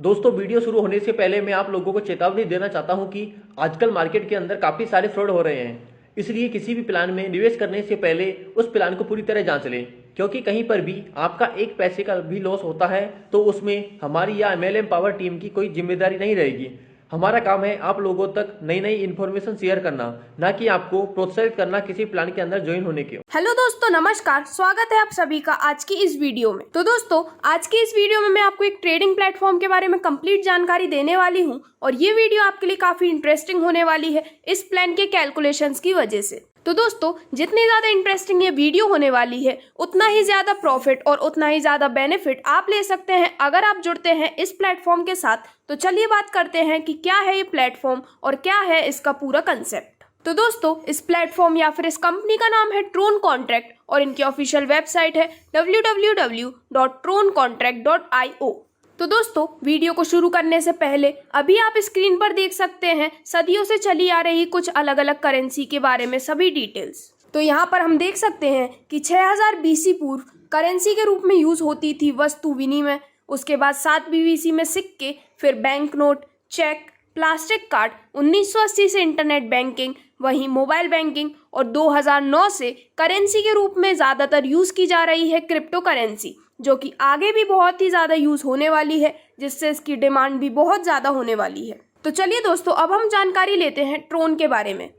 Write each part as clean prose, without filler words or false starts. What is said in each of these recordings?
दोस्तों वीडियो शुरू होने से पहले मैं आप लोगों को चेतावनी देना चाहता हूं कि आजकल मार्केट के अंदर काफ़ी सारे फ्रॉड हो रहे हैं। इसलिए किसी भी प्लान में निवेश करने से पहले उस प्लान को पूरी तरह जांच लें, क्योंकि कहीं पर भी आपका एक पैसे का भी लॉस होता है तो उसमें हमारी या MLM पावर टीम की कोई जिम्मेदारी नहीं रहेगी। हमारा काम है आप लोगों तक नई नई इन्फॉर्मेशन शेयर करना, ना कि आपको प्रोत्साहित करना किसी प्लान के अंदर ज्वाइन होने के। हेलो दोस्तों, नमस्कार। स्वागत है आप सभी का आज की इस वीडियो में। तो दोस्तों, आज की इस वीडियो में मैं आपको एक ट्रेडिंग प्लेटफॉर्म के बारे में कंप्लीट जानकारी देने वाली हूं और ये वीडियो आपके लिए काफी इंटरेस्टिंग होने वाली है इस प्लान के कैलकुलेशंस की वजह से। तो दोस्तों, जितनी ज्यादा इंटरेस्टिंग ये वीडियो होने वाली है उतना ही ज्यादा प्रॉफिट और उतना ही ज्यादा बेनिफिट आप ले सकते हैं अगर आप जुड़ते हैं इस प्लेटफॉर्म के साथ। तो चलिए बात करते हैं कि क्या है ये प्लेटफॉर्म और क्या है इसका पूरा कंसेप्ट। तो दोस्तों, इस प्लेटफॉर्म या फिर इस कंपनी का नाम है ट्रोन कॉन्ट्रैक्ट और इनकी ऑफिशियल वेबसाइट है www.troncontract.io। तो दोस्तों, वीडियो को शुरू करने से पहले अभी आप स्क्रीन पर देख सकते हैं सदियों से चली आ रही कुछ अलग अलग करेंसी के बारे में सभी डिटेल्स। तो यहाँ पर हम देख सकते हैं कि 6000 BC पूर्व करेंसी के रूप में यूज होती थी वस्तु विनिमय, उसके बाद 7 BC में सिक्के, फिर bank note, cheque, plastic card, 1980 से इंटरनेट बैंकिंग, वहीं मोबाइल बैंकिंग और 2009 से करेंसी के रूप में ज़्यादातर यूज़ की जा रही है क्रिप्टो करेंसी, जो कि आगे भी बहुत ही ज़्यादा यूज़ होने वाली है, जिससे इसकी डिमांड भी बहुत ज़्यादा होने वाली है। तो चलिए दोस्तों, अब हम जानकारी लेते हैं ट्रोन के बारे में।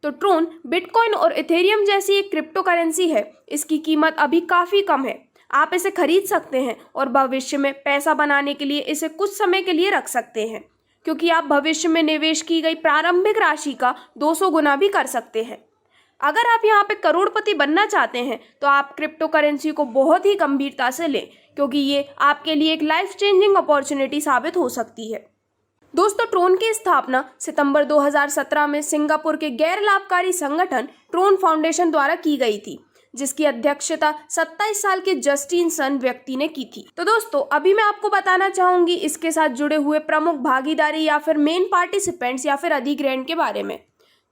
तो ट्रोन बिटकॉइन और इथेरियम जैसी एक क्रिप्टो करेंसी है। इसकी कीमत अभी काफ़ी कम है, आप इसे खरीद सकते हैं और भविष्य में पैसा बनाने के लिए इसे कुछ समय के लिए रख सकते हैं, क्योंकि आप भविष्य में निवेश की गई प्रारंभिक राशि का 200 गुना भी कर सकते हैं। अगर आप यहाँ पे करोड़पति बनना चाहते हैं तो आप क्रिप्टो करेंसी को बहुत ही गंभीरता से लें, क्योंकि ये आपके लिए एक लाइफ चेंजिंग अपॉर्चुनिटी साबित हो सकती है। दोस्तों, ट्रोन की स्थापना सितंबर 2017 में सिंगापुर के गैर लाभकारी संगठन ट्रोन फाउंडेशन द्वारा की गई थी, जिसकी अध्यक्षता 27 साल के जस्टिन सन व्यक्ति ने की थी। तो दोस्तों, अभी मैं आपको बताना चाहूंगी इसके साथ जुड़े हुए प्रमुख भागीदारी या फिर मेन पार्टिसिपेंट्स या फिर अधिग्रहण के बारे में।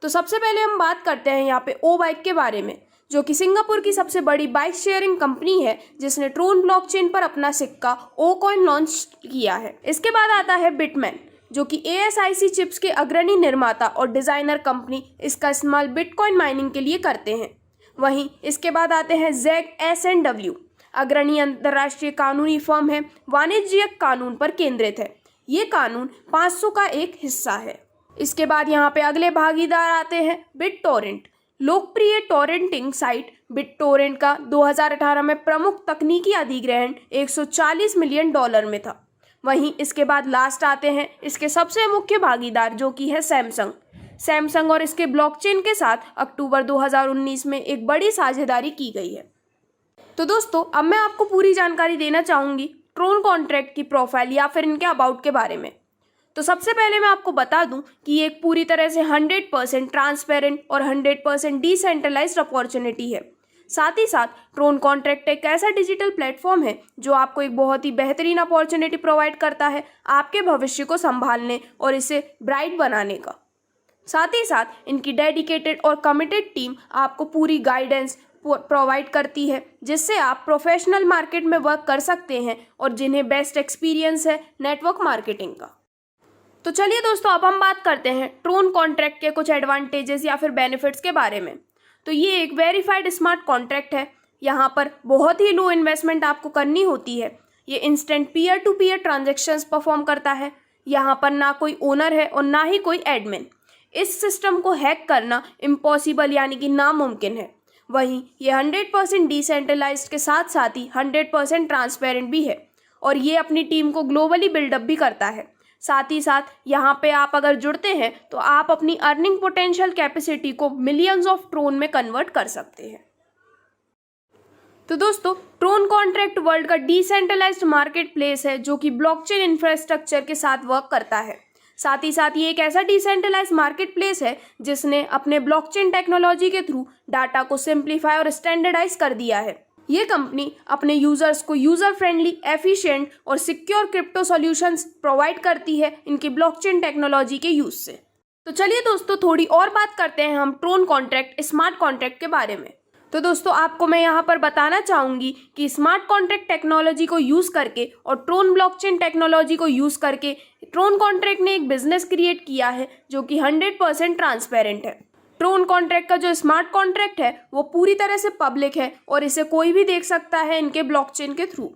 तो सबसे पहले हम बात करते हैं यहाँ पे ओ बाइक के बारे में, जो कि सिंगापुर की सबसे बड़ी बाइक शेयरिंग कंपनी है, जिसने ट्रोन ब्लॉकचेन पर अपना सिक्का ओ कॉइन लॉन्च किया है। इसके बाद आता है बिटमैन, जो कि ASIC चिप्स के अग्रणी निर्माता और डिजाइनर कंपनी इसका इस्तेमाल बिटकॉइन माइनिंग के लिए करते हैं। वहीं इसके बाद आते हैं ZEG S&W, अग्रणी अंतर्राष्ट्रीय कानूनी फर्म है, वाणिज्यिक कानून पर केंद्रित है। ये कानून 500 का एक हिस्सा है। इसके बाद यहाँ पे अगले भागीदार आते हैं BitTorrent, लोकप्रिय टोरेंटिंग साइट BitTorrent का 2018 में प्रमुख तकनीकी अधिग्रहण $140 मिलियन में था। वहीं इसके बाद लास्ट आते हैं इसके सबसे मुख्य भागीदार, जो कि है सैमसंग और इसके ब्लॉकचेन के साथ अक्टूबर 2019 में एक बड़ी साझेदारी की गई है। तो दोस्तों, अब मैं आपको पूरी जानकारी देना चाहूँगी ट्रोन कॉन्ट्रैक्ट की प्रोफाइल या फिर इनके अबाउट के बारे में। तो सबसे पहले मैं आपको बता दूं कि ये एक पूरी तरह से 100% ट्रांसपेरेंट और 100% डिसेंट्रलाइज्ड अपॉर्चुनिटी है। साथ ही साथ ट्रोन कॉन्ट्रैक्ट एक ऐसा डिजिटल प्लेटफॉर्म है जो आपको एक बहुत ही बेहतरीन अपॉर्चुनिटी प्रोवाइड करता है आपके भविष्य को संभालने और इसे ब्राइट बनाने का। साथ ही साथ इनकी डेडिकेटेड और कमिटेड टीम आपको पूरी गाइडेंस प्रोवाइड करती है, जिससे आप प्रोफेशनल मार्केट में वर्क कर सकते हैं और जिन्हें बेस्ट एक्सपीरियंस है नेटवर्क मार्केटिंग का। तो चलिए दोस्तों, अब हम बात करते हैं ट्रोन कॉन्ट्रैक्ट के कुछ एडवांटेजेस या फिर बेनिफिट्स के बारे में। तो ये एक वेरीफाइड स्मार्ट कॉन्ट्रैक्ट है। यहाँ पर बहुत ही लो इन्वेस्टमेंट आपको करनी होती है। ये instant peer to peer transactions perform करता है। यहाँ पर ना कोई ओनर है और ना ही कोई एडमिन। इस सिस्टम को हैक करना इम्पॉसिबल यानी कि नामुमकिन है। वहीं ये 100% डिसेंट्रलाइज्ड के साथ साथ ही 100% ट्रांसपेरेंट भी है और ये अपनी टीम को ग्लोबली बिल्डअप भी करता है। साथ ही साथ यहाँ पे आप अगर जुड़ते हैं तो आप अपनी अर्निंग पोटेंशियल कैपेसिटी को मिलियंस ऑफ ट्रोन में कन्वर्ट कर सकते हैं। तो दोस्तों, ट्रोन कॉन्ट्रैक्ट वर्ल्ड का डिसेंट्रलाइज्ड मार्केट प्लेस है, जो कि ब्लॉकचेन इंफ्रास्ट्रक्चर के साथ वर्क करता है। साथ ही साथ ये एक ऐसा डिसेंट्रलाइज्ड मार्केट प्लेस है जिसने अपने ब्लॉकचेन टेक्नोलॉजी के थ्रू डाटा को सिंप्लीफाई और स्टैंडर्डाइज कर दिया है। ये कंपनी अपने यूजर्स को यूजर फ्रेंडली, एफिशिएंट और सिक्योर क्रिप्टो सॉल्यूशंस प्रोवाइड करती है इनकी ब्लॉकचेन टेक्नोलॉजी के यूज से। तो चलिए दोस्तों, थोड़ी और बात करते हैं हम ट्रोन कॉन्ट्रैक्ट स्मार्ट कॉन्ट्रैक्ट के बारे में। तो दोस्तों आपको मैं यहाँ पर बताना चाहूँगी कि स्मार्ट कॉन्ट्रैक्ट टेक्नोलॉजी को यूज़ करके और ट्रोन ब्लॉकचेन टेक्नोलॉजी को यूज़ करके ट्रोन कॉन्ट्रैक्ट ने एक बिजनेस क्रिएट किया है जो कि 100% ट्रांसपेरेंट है। ट्रोन कॉन्ट्रैक्ट का जो स्मार्ट कॉन्ट्रैक्ट है वो पूरी तरह से पब्लिक है और इसे कोई भी देख सकता है इनके ब्लॉकचेन के थ्रू।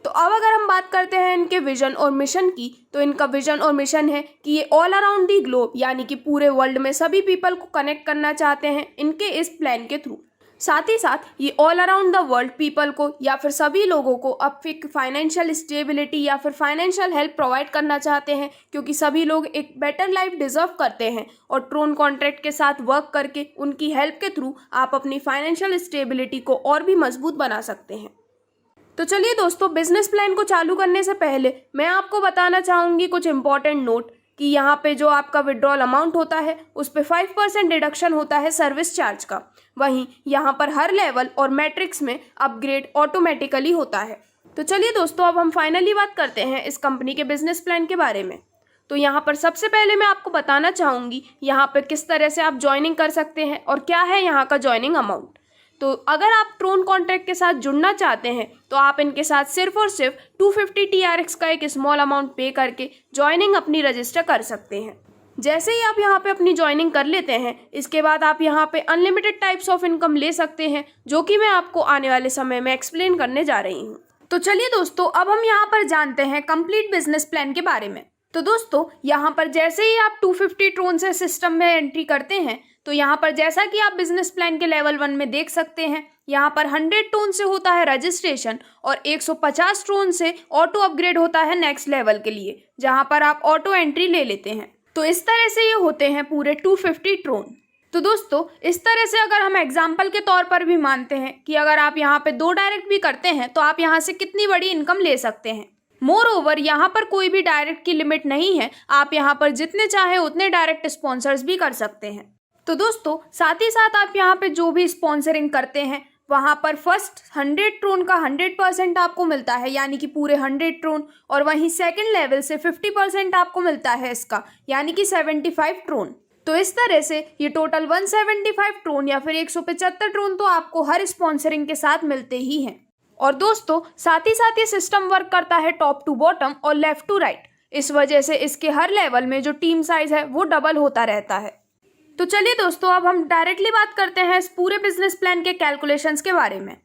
तो अब अगर हम बात करते हैं इनके विजन और मिशन की, तो इनका विजन और मिशन है कि ये ऑल अराउंड दी ग्लोब यानी कि पूरे वर्ल्ड में सभी पीपल को कनेक्ट करना चाहते हैं इनके इस प्लान के थ्रू। साथ ही साथ ये all around the world people को या फिर सभी लोगों को अब एक फाइनेंशियल स्टेबिलिटी या फिर फाइनेंशियल हेल्प प्रोवाइड करना चाहते हैं, क्योंकि सभी लोग एक बेटर लाइफ डिजर्व करते हैं और ट्रोन कॉन्ट्रैक्ट के साथ वर्क करके उनकी हेल्प के थ्रू आप अपनी फाइनेंशियल स्टेबिलिटी को और भी मजबूत बना सकते हैं। तो चलिए दोस्तों, बिजनेस प्लान को चालू करने से पहले मैं आपको बताना चाहूँगी कुछ इंपॉर्टेंट नोट कि यहाँ पे जो आपका विड्रॉल अमाउंट होता है उस पे 5% डिडक्शन होता है सर्विस चार्ज का। वहीं यहाँ पर हर लेवल और मैट्रिक्स में अपग्रेड ऑटोमेटिकली होता है। तो चलिए दोस्तों, अब हम फाइनली बात करते हैं इस कंपनी के बिजनेस प्लान के बारे में। तो यहाँ पर सबसे पहले मैं आपको बताना चाहूँगी यहाँ पर किस तरह से आप ज्वाइनिंग कर सकते हैं और क्या है यहाँ का ज्वाइनिंग अमाउंट। तो अगर आप ट्रोन कॉन्ट्रैक्ट के साथ जुड़ना चाहते हैं तो आप इनके साथ सिर्फ और सिर्फ 250 TRX का एक स्मॉल अमाउंट पे करके ज्वाइनिंग अपनी रजिस्टर कर सकते हैं। जैसे ही आप यहाँ पे अपनी ज्वाइनिंग कर लेते हैं, इसके बाद आप यहाँ पे अनलिमिटेड टाइप्स ऑफ इनकम ले सकते हैं, जो कि मैं आपको आने वाले समय में एक्सप्लेन करने जा रही हूँ। तो चलिए दोस्तों, अब हम यहाँ पर जानते हैं कंप्लीट बिजनेस प्लान के बारे में। तो दोस्तों यहाँ पर जैसे ही आप 250 ट्रोन से सिस्टम में एंट्री करते हैं, तो यहाँ पर जैसा कि आप बिजनेस प्लान के लेवल 1 में देख सकते हैं, यहाँ पर 100 ट्रोन से होता है रजिस्ट्रेशन और 150 ट्रोन से ऑटो अपग्रेड होता है नेक्स्ट लेवल के लिए, जहाँ पर आप ऑटो एंट्री ले लेते हैं। तो इस तरह से ये होते हैं पूरे 250 ट्रोन। तो दोस्तों इस तरह से अगर हम एग्जाम्पल के तौर पर भी मानते हैं कि अगर आप यहाँ पे 2 डायरेक्ट भी करते हैं तो आप यहाँ से कितनी बड़ी इनकम ले सकते हैं। मोर ओवर यहाँ पर कोई भी डायरेक्ट की लिमिट नहीं है, आप यहाँ पर जितने चाहे उतने डायरेक्ट स्पॉन्सर्स भी कर सकते हैं। तो दोस्तों साथ ही साथ आप यहाँ पे जो भी स्पॉन्सरिंग करते हैं वहाँ पर फर्स्ट 100 ट्रोन का 100% आपको मिलता है, यानी कि पूरे 100 ट्रोन, और वहीं सेकंड लेवल से 50% आपको मिलता है इसका, यानी कि 75 ट्रोन। तो इस तरह से ये टोटल 175 ट्रोन या फिर 175 ट्रोन तो आपको हर स्पॉन्सरिंग के साथ मिलते ही हैं। और दोस्तों साथ ही साथ ये सिस्टम वर्क करता है टॉप टू बॉटम और लेफ्ट टू राइट, इस वजह से इसके हर लेवल में जो टीम साइज है वो डबल होता रहता है। तो चलिए दोस्तों, अब हम डायरेक्टली बात करते हैं इस पूरे बिजनेस प्लान के कैलकुलेशंस के बारे में।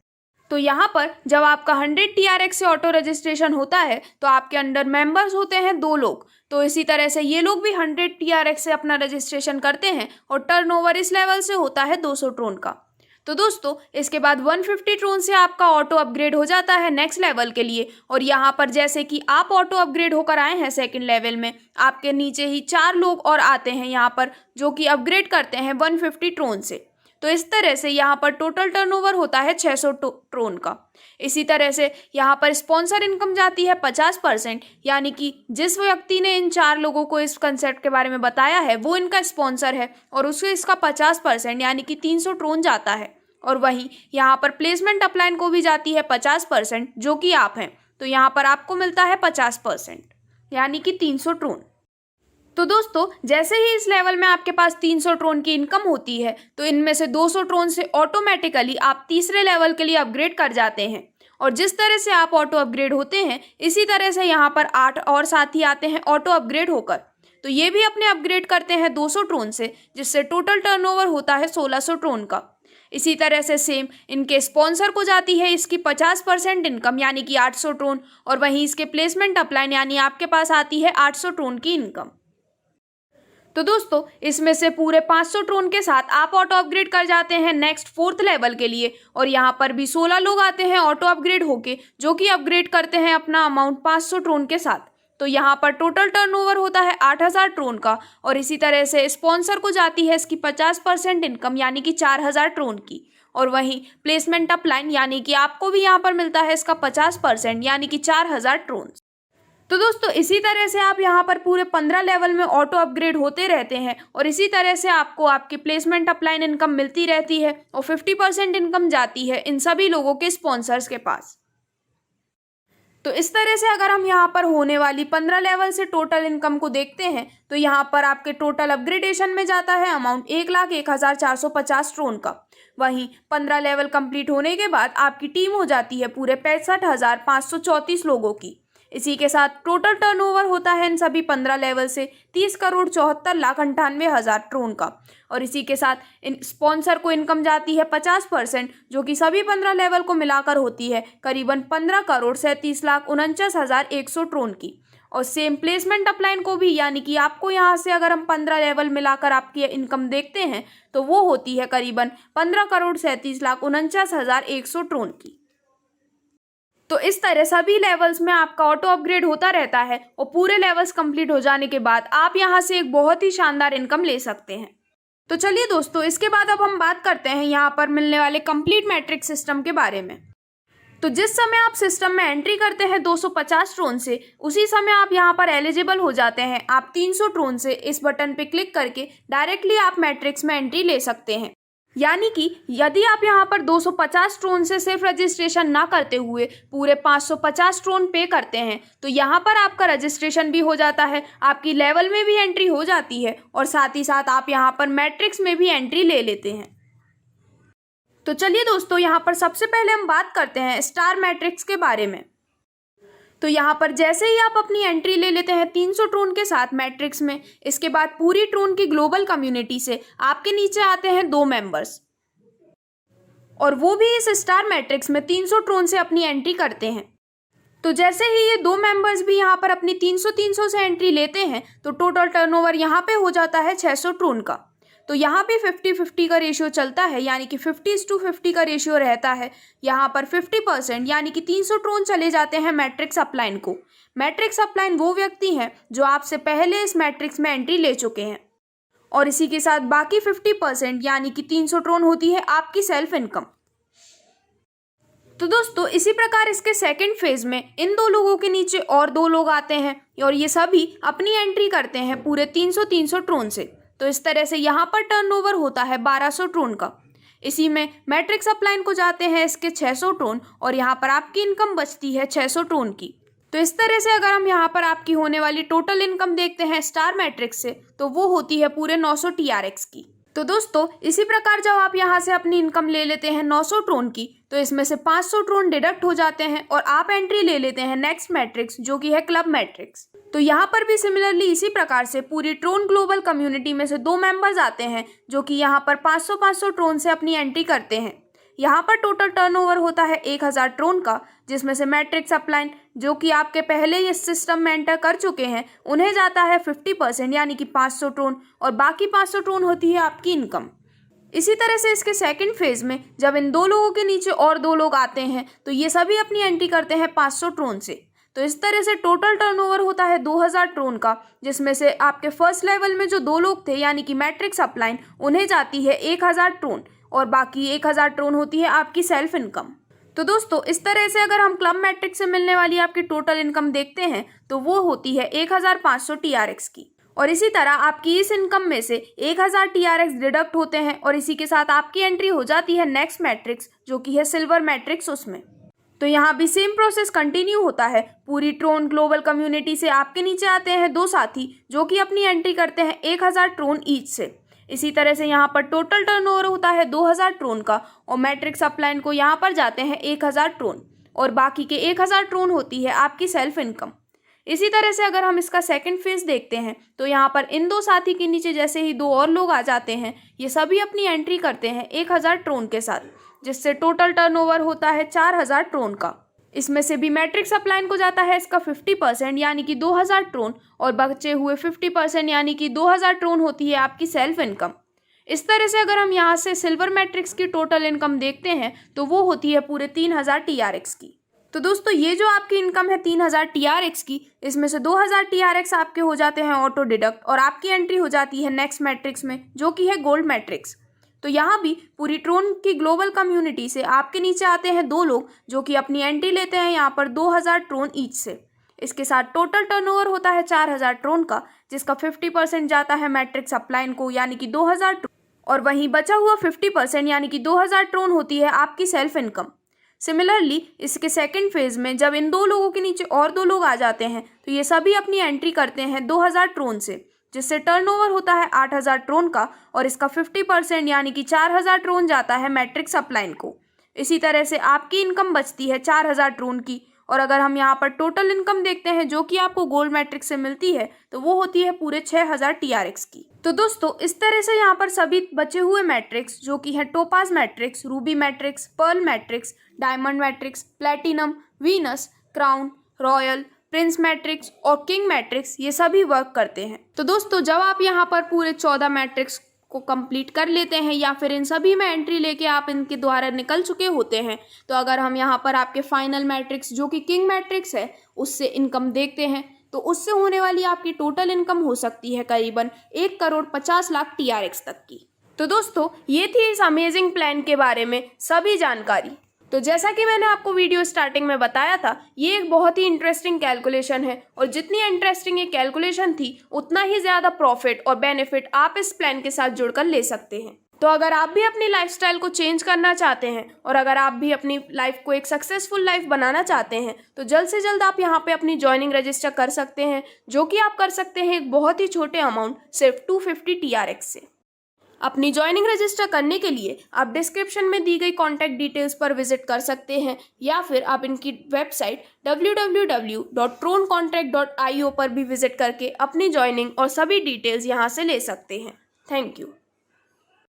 तो यहाँ पर जब आपका 100 TRX से ऑटो रजिस्ट्रेशन होता है तो आपके अंडर मेंबर्स होते हैं 2 लोग। तो इसी तरह से ये लोग भी 100 TRX से अपना रजिस्ट्रेशन करते हैं और टर्नओवर इस लेवल से होता है 200 ट्रोन का। तो दोस्तों इसके बाद 150 ट्रोन से आपका ऑटो अपग्रेड हो जाता है नेक्स्ट लेवल के लिए, और यहाँ पर जैसे कि आप ऑटो अपग्रेड होकर आए हैं सेकंड लेवल में, आपके नीचे ही 4 लोग और आते हैं यहाँ पर जो कि अपग्रेड करते हैं 150 ट्रोन से। तो इस तरह से यहाँ पर टोटल टर्नओवर होता है 600 ट्रोन का। इसी तरह से यहाँ पर स्पॉन्सर इनकम जाती है 50%, यानी कि जिस व्यक्ति ने इन 4 लोगों को इस कंसेप्ट के बारे में बताया है वो इनका स्पॉन्सर है और उससे इसका 50% यानी कि 300 ट्रोन जाता है। और वहीं यहाँ पर प्लेसमेंट अपलाइन को भी जाती है 50%, जो कि आप हैं, तो यहाँ पर आपको मिलता है 50% यानी कि 300 ट्रोन। तो दोस्तों जैसे ही इस लेवल में आपके पास 300 ट्रोन की इनकम होती है तो इनमें से 200 ट्रोन से ऑटोमेटिकली आप तीसरे लेवल के लिए अपग्रेड कर जाते हैं। और जिस तरह से आप ऑटो अपग्रेड होते हैं इसी तरह से यहाँ पर 8 और साथी आते हैं ऑटो अपग्रेड होकर, तो ये भी अपने अपग्रेड करते हैं 200 ट्रोन से, जिससे टोटल टर्नओवर होता है 1600 ट्रोन का। इसी तरह से सेम इनके स्पॉन्सर को जाती है इसकी 50% इनकम यानी कि 800 ट्रोन, और वहीं इसके प्लेसमेंट अपलाइन यानी आपके पास आती है 800 ट्रोन की इनकम। तो दोस्तों इसमें से पूरे 500 ट्रोन के साथ आप ऑटो अपग्रेड कर जाते हैं नेक्स्ट 4th लेवल के लिए, और यहाँ पर भी 16 लोग आते हैं ऑटो अपग्रेड होके जो कि अपग्रेड करते हैं अपना अमाउंट 500 ट्रोन के साथ। तो यहाँ पर टोटल टर्नओवर होता है 8000 ट्रोन का, और इसी तरह से स्पॉन्सर को जाती है इसकी 50% इनकम यानी कि 4000 ट्रोन की, और वहीं प्लेसमेंट अपलाइन यानी कि आपको भी यहाँ पर मिलता है इसका 50% यानी कि 4000 ट्रोन। तो दोस्तों इसी तरह से आप यहाँ पर पूरे 15 लेवल में ऑटो अपग्रेड होते रहते हैं, और इसी तरह से आपको आपकी प्लेसमेंट अपलाइन इनकम मिलती रहती है, और 50% इनकम जाती है इन सभी लोगों के स्पॉन्सर्स के पास। तो इस तरह से अगर हम यहाँ पर होने वाली 15 लेवल से टोटल इनकम को देखते हैं तो यहाँ पर आपके टोटल अपग्रेडेशन में जाता है अमाउंट 1,01,450 ट्रोन का, वहीं 15 लेवल कंप्लीट होने के बाद आपकी टीम हो जाती है पूरे 65,534 लोगों की। इसी के साथ टोटल टर्नओवर होता है इन सभी 15 लेवल से 30,74,98,000 ट्रोन का। और इसी के साथ इन स्पॉन्सर को इनकम जाती है 50%, जो कि सभी 15 लेवल को मिलाकर होती है करीबन 15,37,49,100 ट्रोन की। और सेम प्लेसमेंट अपलाइन को भी, यानी कि आपको यहाँ से अगर हम 15 लेवल मिलाकर आपकी इनकम देखते हैं तो वो होती है करीबन 15,37,49,100 ट्रोन की। तो इस तरह सभी लेवल्स में आपका ऑटो अपग्रेड होता रहता है और पूरे लेवल्स कंप्लीट हो जाने के बाद आप यहाँ से एक बहुत ही शानदार इनकम ले सकते हैं। तो चलिए दोस्तों, इसके बाद अब हम बात करते हैं यहाँ पर मिलने वाले कंप्लीट मैट्रिक सिस्टम के बारे में। तो जिस समय आप सिस्टम में एंट्री करते हैं 250 ट्रोन से, उसी समय आप यहाँ पर एलिजिबल हो जाते हैं। आप 300 ट्रोन से इस बटन पे क्लिक करके डायरेक्टली आप मैट्रिक्स में एंट्री ले सकते हैं। यानी कि यदि आप यहाँ पर 250 ट्रोन से सिर्फ रजिस्ट्रेशन ना करते हुए पूरे 550 ट्रोन पे करते हैं तो यहाँ पर आपका रजिस्ट्रेशन भी हो जाता है, आपकी लेवल में भी एंट्री हो जाती है और साथ ही साथ आप यहाँ पर मैट्रिक्स में भी एंट्री ले लेते हैं। तो चलिए दोस्तों, यहाँ पर सबसे पहले हम बात करते हैं स्टार मैट्रिक्स के बारे में। तो यहाँ पर जैसे ही आप अपनी एंट्री ले लेते हैं 300 ट्रोन के साथ मैट्रिक्स में, इसके बाद पूरी ट्रोन की ग्लोबल कम्युनिटी से आपके नीचे आते हैं 2 मेंबर्स, और वो भी इस स्टार मैट्रिक्स में 300 ट्रोन से अपनी एंट्री करते हैं। तो जैसे ही ये 2 मेंबर्स भी यहाँ पर अपनी 300 से एंट्री लेते हैं तो टोटल टर्नओवर यहाँ पे हो जाता है 600 ट्रोन का। तो यहाँ पे 50-50 का रेशियो चलता है, यानी कि 50:50 का रेशियो रहता है। यहाँ पर 50% यानी कि 300 ट्रोन चले जाते हैं मैट्रिक्स अपलाइन को। मैट्रिक्स अपलाइन वो व्यक्ति हैं जो आपसे पहले इस मैट्रिक्स में एंट्री ले चुके हैं, और इसी के साथ बाकी 50% यानी कि 300 ट्रोन होती है आपकी सेल्फ इनकम। तो दोस्तों, इसी प्रकार इसके सेकंड फेज में इन 2 लोगों के नीचे और 2 लोग आते हैं और ये सभी अपनी एंट्री करते हैं पूरे 300 ट्रोन से। तो इस तरह से यहाँ पर टर्नओवर होता है 1200 ट्रोन का। इसी में मैट्रिक्स अपलाइन को जाते हैं इसके 600 ट्रोन और यहाँ पर आपकी इनकम बचती है 600 ट्रोन की। तो इस तरह से अगर हम यहाँ पर आपकी होने वाली टोटल इनकम देखते हैं स्टार मैट्रिक्स से, तो वो होती है पूरे 900 TRX की। तो दोस्तों, इसी प्रकार जब आप यहाँ से अपनी इनकम ले लेते हैं 900 ट्रोन की, तो इसमें से 500 ट्रोन डिडक्ट हो जाते हैं और आप एंट्री ले लेते हैं नेक्स्ट मैट्रिक्स, जो कि है क्लब मैट्रिक्स। तो यहाँ पर भी सिमिलरली इसी प्रकार से पूरी ट्रोन ग्लोबल कम्युनिटी में से 2 मेंबर्स आते हैं जो कि यहाँ पर 500 ट्रोन से अपनी एंट्री करते हैं। यहाँ पर टोटल टर्नओवर होता है 1000 ट्रोन का, जिसमें से मैट्रिक्स अपलाइन जो कि आपके पहले इस सिस्टम में एंटर कर चुके हैं उन्हें जाता है 50% यानी कि 500 ट्रोन, और बाकी 500 ट्रोन होती है आपकी इनकम। इसी तरह से इसके सेकंड फेज में जब इन 2 लोगों के नीचे और 2 लोग आते हैं तो ये सभी अपनी एंट्री करते हैं 500 ट्रोन से। तो इस तरह से टोटल टर्नओवर होता है 2000 ट्रोन का, जिसमें से आपके फर्स्ट लेवल में जो 2 लोग थे यानी कि मैट्रिक्स अपलाइन, उन्हें जाती है 1000 ट्रोन और बाकी 1000 ट्रोन होती है आपकी सेल्फ इनकम। तो दोस्तों, इस तरह से अगर हम क्लब मैट्रिक्स से मिलने वाली आपकी टोटल इनकम देखते हैं तो वो होती है 1500 TRX की। और इसी तरह आपकी इस इनकम में से 1000 TRX डिडक्ट होते हैं और इसी के साथ आपकी एंट्री हो जाती है नेक्स्ट मैट्रिक्स, जो कि है सिल्वर मैट्रिक्स उसमें। तो यहाँ भी सेम प्रोसेस कंटिन्यू होता है। पूरी ट्रोन ग्लोबल कम्युनिटी से आपके नीचे आते हैं 2 साथी जो कि अपनी एंट्री करते हैं 1000 ट्रोन ईच से। इसी तरह से यहाँ पर टोटल टर्नओवर होता है 2000 ट्रोन का और मैट्रिक्स अपलाइन को यहाँ पर जाते हैं 1000 ट्रोन और बाकी के 1000 ट्रोन होती है आपकी सेल्फ इनकम। इसी तरह से अगर हम इसका सेकंड फेज देखते हैं तो यहाँ पर इन 2 साथी के नीचे जैसे ही 2 और लोग आ जाते हैं, ये सभी अपनी एंट्री करते हैं 1000 ट्रोन के साथ, जिससे टोटल टर्नओवर होता है 4000 ट्रोन का। इसमें से भी मैट्रिक्स अपलाइन को जाता है इसका 50% यानी कि 2000 ट्रोन और बचे हुए 50% यानी कि 2000 ट्रोन होती है आपकी सेल्फ इनकम। इस तरह से अगर हम यहाँ से सिल्वर मैट्रिक्स की टोटल इनकम देखते हैं तो वो होती है पूरे 3000 TRX की। तो दोस्तों, ये जो आपकी इनकम है 3000 TRX की, इसमें से 2000 TRX आपके हो जाते हैं ऑटो डिडक्ट और आपकी एंट्री हो जाती है नेक्स्ट मैट्रिक्स में, जो कि है गोल्ड मैट्रिक्स। तो यहाँ भी पूरी ट्रोन की ग्लोबल कम्युनिटी से आपके नीचे आते हैं 2 लोग जो कि अपनी एंट्री लेते हैं यहाँ पर 2000 ट्रोन ईच से। इसके साथ टोटल टर्नओवर होता है 4000 ट्रोन का, जिसका 50% जाता है मैट्रिक्स अपलाइन को यानी कि 2000 ट्रोन, और वहीं बचा हुआ 50% यानी कि 2000 ट्रोन होती है आपकी सेल्फ इनकम। सिमिलरली इसके सेकंड फेज में जब इन 2 लोगों के नीचे और 2 लोग आ जाते हैं तो ये सभी अपनी एंट्री करते हैं 2000 ट्रोन से। जिससे टर्नओवर होता है 8,000 ट्रोन का और इसका 50% यानी कि 4,000 ट्रोन जाता है मैट्रिक्स अपलाइन को। इसी तरह से आपकी इनकम बचती है 4,000 ट्रोन की। और अगर हम यहाँ पर टोटल इनकम देखते हैं जो कि आपको गोल्ड मैट्रिक्स से मिलती है तो वो होती है पूरे 6,000 TRX की। तो दोस्तों इस तरह से यहाँ पर सभी बचे हुए मैट्रिक्स जो कि है topaz matrix, ruby matrix, pearl matrix, diamond matrix, platinum, Venus, crown, royal, prince matrix और किंग मैट्रिक्स, ये सभी वर्क करते हैं। तो दोस्तों जब आप यहाँ पर पूरे 14 मैट्रिक्स को कंप्लीट कर लेते हैं या फिर इन सभी में एंट्री लेके आप इनके द्वारा निकल चुके होते हैं, तो अगर हम यहाँ पर आपके फाइनल मैट्रिक्स जो कि किंग मैट्रिक्स है उससे इनकम देखते हैं तो उससे होने वाली आपकी टोटल इनकम हो सकती है करीबन 1,50,00,000 TRX तक की। तो दोस्तों ये थी इस अमेजिंग प्लान के बारे में सभी जानकारी। तो जैसा कि मैंने आपको वीडियो स्टार्टिंग में बताया था, ये एक बहुत ही इंटरेस्टिंग कैलकुलेशन है और जितनी इंटरेस्टिंग ये कैलकुलेशन थी उतना ही ज़्यादा प्रॉफिट और बेनिफिट आप इस प्लान के साथ जुड़कर ले सकते हैं। तो अगर आप भी अपनी लाइफस्टाइल को चेंज करना चाहते हैं और अगर आप भी अपनी लाइफ को एक सक्सेसफुल लाइफ बनाना चाहते हैं तो जल्द से जल्द आप यहाँ पे अपनी ज्वाइनिंग रजिस्टर कर सकते हैं, जो कि आप कर सकते हैं एक बहुत ही छोटे अमाउंट सिर्फ 250 TRX से। अपनी ज्वाइनिंग रजिस्टर करने के लिए आप डिस्क्रिप्शन में दी गई कॉन्टैक्ट डिटेल्स पर विजिट कर सकते हैं या फिर आप इनकी वेबसाइट www.troncontract.io पर भी विजिट करके अपनी ज्वाइनिंग और सभी डिटेल्स यहाँ से ले सकते हैं। Thank you.